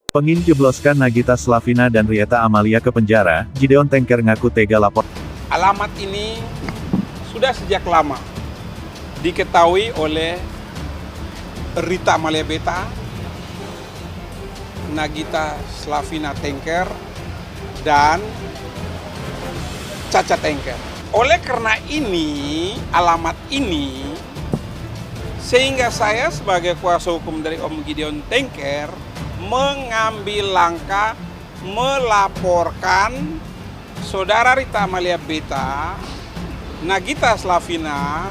Pengin jebloskan Nagita Slavina dan Rieta Amalia ke penjara, Gideon Tanker ngaku tega lapor. Alamat ini sudah sejak lama diketahui oleh Rita Amalia Beta, Nagita Slavina Tanker, dan Caca Tanker. Oleh karena ini, alamat ini, sehingga saya sebagai kuasa hukum dari Om Gideon Tanker mengambil langkah melaporkan saudara Rita Amalia Beta, Nagita Slavina,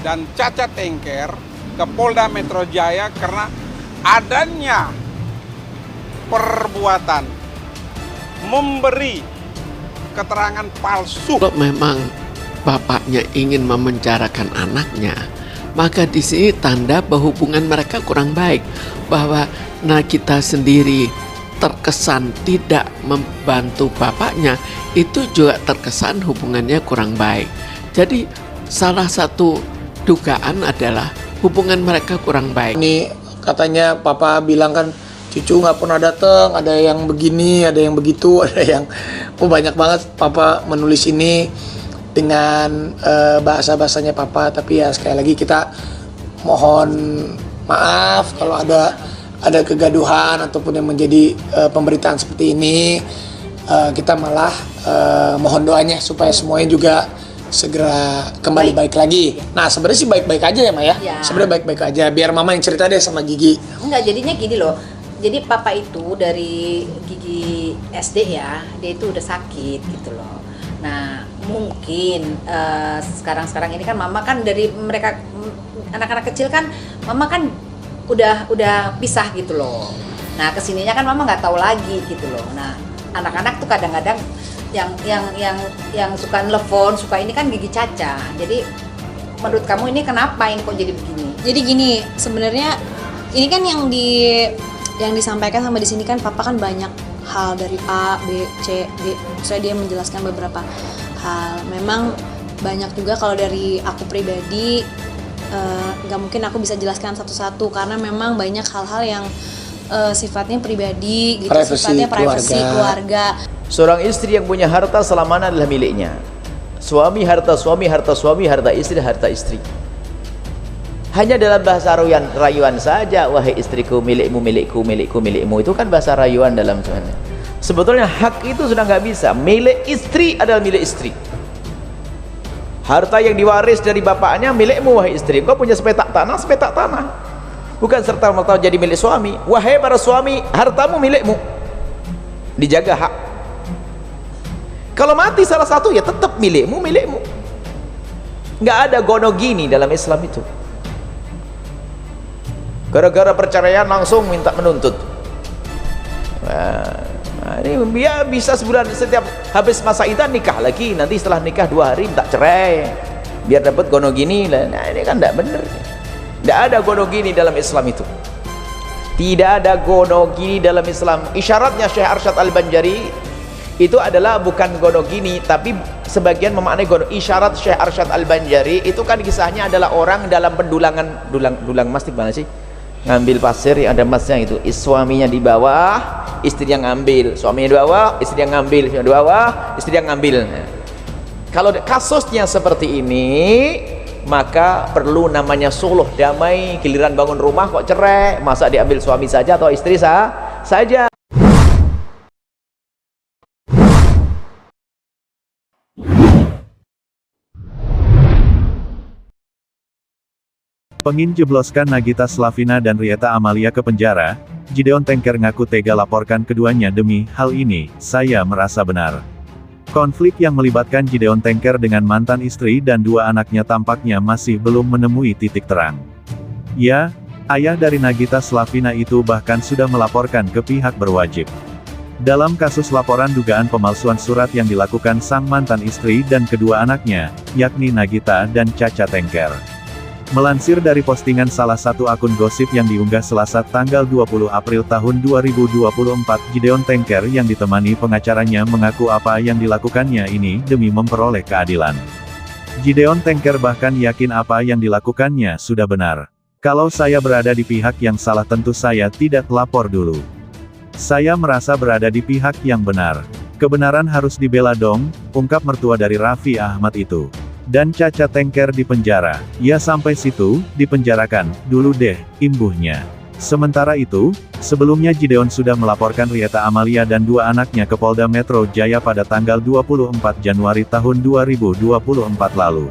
dan Caca Tanker ke Polda Metro Jaya karena adanya perbuatan memberi keterangan palsu. Kalau memang bapaknya ingin memenjarakan anaknya, maka di sini tanda bahwa hubungan mereka kurang baik, bahwa Nagita sendiri terkesan tidak membantu bapaknya, itu juga terkesan hubungannya kurang baik. Jadi salah satu dugaan adalah hubungan mereka kurang baik. Ini katanya papa bilang kan cucu nggak pernah datang, ada yang begini, ada yang begitu, ada yang banyak banget papa menulis ini dengan bahasa-bahasanya papa. Tapi ya sekali lagi kita mohon maaf kalau ada kegaduhan ataupun yang menjadi pemberitaan seperti ini. Kita malah mohon doanya supaya semuanya juga segera kembali baik lagi. Nah sebenarnya sih baik-baik aja ya Maya. Ya. Sebenarnya baik-baik aja. Biar mama yang cerita deh sama Gigi. Enggak, jadinya gini loh. Jadi papa itu dari Gigi SD ya, dia itu udah sakit gitu loh. Nah mungkin sekarang ini kan mama kan dari mereka anak-anak kecil kan, mama kan udah pisah gitu loh. Nah kesininya kan mama nggak tahu lagi gitu loh. Nah anak-anak tuh kadang-kadang yang suka nelfon, suka ini kan Gigi Caca. Jadi menurut kamu ini kenapa ini kok jadi begini? Jadi gini, sebenarnya ini kan yang disampaikan sama di sini kan papa kan banyak hal dari A, B, C, D. Saya dia menjelaskan beberapa hal. Memang banyak juga kalau dari aku pribadi nggak mungkin aku bisa jelaskan satu-satu karena memang banyak hal-hal yang sifatnya pribadi gitu, sifatnya privasi keluarga. Seorang istri yang punya harta selamanya adalah miliknya. Suami, harta suami, harta suami, harta istri, harta istri. Hanya dalam bahasa rayuan saja, wahai istriku, milikmu, milikku, milikku, milikmu. Itu kan bahasa rayuan dalam Tuhan. Sebetulnya hak itu sudah nggak bisa. Milik istri adalah milik istri. Harta yang diwaris dari bapaknya milikmu, wahai istri. Kau punya sepetak tanah, sepetak tanah. Bukan serta-merta jadi milik suami. Wahai para suami, hartamu milikmu. Dijaga hak. Kalau mati salah satu ya tetap milikmu, milikmu. Nggak ada gonogini dalam Islam itu. Gara-gara perceraian langsung minta menuntut. Nah, ini dia bisa sebulan setiap habis masa iddah nikah lagi. Nanti setelah nikah 2 hari minta cerai. Biar dapat gonogini. Nah ini kan tidak benar. Tidak ada gonogini dalam Islam itu. Tidak ada gonogini dalam Islam. Isyaratnya Syekh Arsyad Al-Banjari itu adalah bukan gonogini, tapi sebagian memaknai isyarat Syekh Arsyad Al-Banjari itu kan kisahnya adalah orang dalam pendulangan dulang emas di mana sih? Ngambil pasir yang ada emasnya itu. Suaminya di bawah, istri yang ngambil. Suaminya di bawah, istri yang ngambil. Suaminya di bawah, istri yang ngambil. Nah, kalau kasusnya seperti ini, maka perlu namanya suluh damai. Giliran bangun rumah kok cerai, masa diambil suami saja atau istri saja? Pengin jebloskan Nagita Slavina dan Rieta Amalia ke penjara, Gideon Tanker ngaku tega laporkan keduanya. Demi hal ini, saya merasa benar. Konflik yang melibatkan Gideon Tanker dengan mantan istri dan 2 anaknya tampaknya masih belum menemui titik terang. Ya, ayah dari Nagita Slavina itu bahkan sudah melaporkan ke pihak berwajib. Dalam kasus laporan dugaan pemalsuan surat yang dilakukan sang mantan istri dan kedua anaknya, yakni Nagita dan Caca Tanker. Melansir dari postingan salah satu akun gosip yang diunggah Selasa tanggal 20 April tahun 2024, Gideon Tanker yang ditemani pengacaranya mengaku apa yang dilakukannya ini demi memperoleh keadilan. Gideon Tanker bahkan yakin apa yang dilakukannya sudah benar. Kalau saya berada di pihak yang salah tentu saya tidak lapor dulu. Saya merasa berada di pihak yang benar. Kebenaran harus dibela dong, ungkap mertua dari Raffi Ahmad itu. Dan Caca Tengker di penjara. Ya sampai situ, dipenjarakan, dulu deh, imbuhnya. Sementara itu, sebelumnya Gideon sudah melaporkan Rieta Amalia dan dua anaknya ke Polda Metro Jaya pada tanggal 24 Januari tahun 2024 lalu.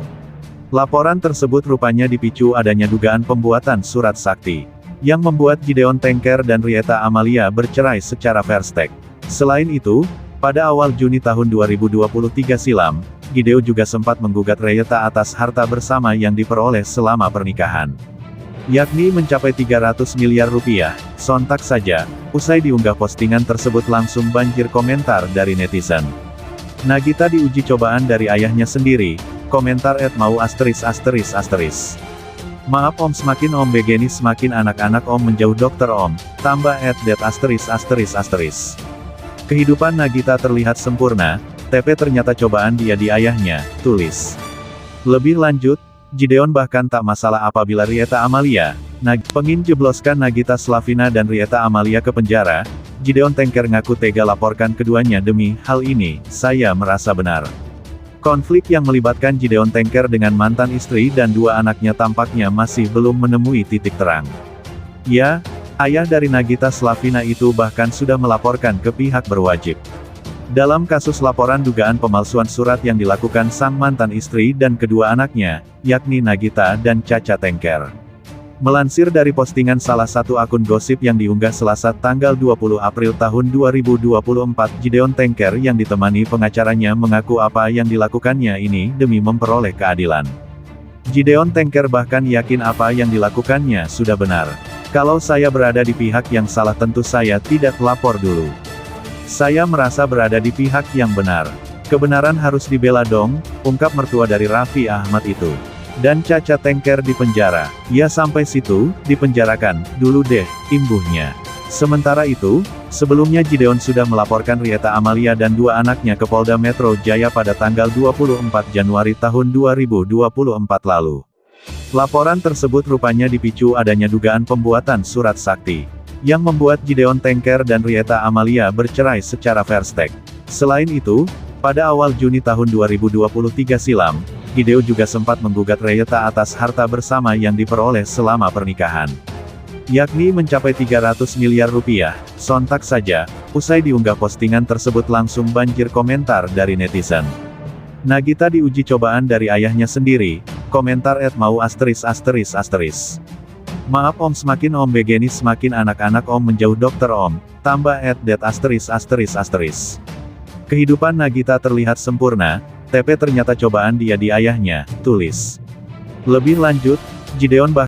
Laporan tersebut rupanya dipicu adanya dugaan pembuatan surat sakti, yang membuat Gideon Tengker dan Rieta Amalia bercerai secara verstek. Selain itu, pada awal Juni tahun 2023 silam, Gideon juga sempat menggugat Rieta atas harta bersama yang diperoleh selama pernikahan, yakni mencapai 300 miliar rupiah. Sontak saja, usai diunggah postingan tersebut langsung banjir komentar dari netizen. Nagita diuji cobaan dari ayahnya sendiri, komentar @mau asteris. Maaf om semakin om begini semakin anak-anak om menjauh dokter om, tambah @det asteris. Kehidupan Nagita terlihat sempurna, TP ternyata cobaan dia di ayahnya, tulis. Lebih lanjut, Gideon bahkan tak masalah apabila Rieta Amalia, pengin jebloskan Nagita Slavina dan Rieta Amalia ke penjara. Gideon Tengker ngaku tega laporkan keduanya demi hal ini, saya merasa benar. Konflik yang melibatkan Gideon Tengker dengan mantan istri dan dua anaknya tampaknya masih belum menemui titik terang. Ya, ayah dari Nagita Slavina itu bahkan sudah melaporkan ke pihak berwajib. Dalam kasus laporan dugaan pemalsuan surat yang dilakukan sang mantan istri dan kedua anaknya, yakni Nagita dan Caca Tengker. Melansir dari postingan salah satu akun gosip yang diunggah Selasa tanggal 20 April tahun 2024, Gideon Tengker yang ditemani pengacaranya mengaku apa yang dilakukannya ini demi memperoleh keadilan. Gideon Tengker bahkan yakin apa yang dilakukannya sudah benar. Kalau saya berada di pihak yang salah tentu saya tidak lapor dulu. Saya merasa berada di pihak yang benar. Kebenaran harus dibela dong, ungkap mertua dari Raffi Ahmad itu. Dan Caca Tengker di penjara. Ya sampai situ, dipenjarakan, dulu deh, imbuhnya. Sementara itu, sebelumnya Gideon sudah melaporkan Rieta Amalia dan dua anaknya ke Polda Metro Jaya pada tanggal 24 Januari tahun 2024 lalu. Laporan tersebut rupanya dipicu adanya dugaan pembuatan surat sakti, yang membuat Gideon Tengker dan Rieta Amalia bercerai secara verstek. Selain itu, pada awal Juni tahun 2023 silam, Gideon juga sempat menggugat Rieta atas harta bersama yang diperoleh selama pernikahan, yakni mencapai 300 miliar rupiah. Sontak saja, usai diunggah postingan tersebut langsung banjir komentar dari netizen. Nagita diuji cobaan dari ayahnya sendiri, komentar @mau asteris. Maaf om semakin om begini semakin anak-anak om menjauh dokter om, tambah @det asteris. Kehidupan Nagita terlihat sempurna, TP ternyata cobaan dia di ayahnya, tulis. Lebih lanjut, Gideon bahkan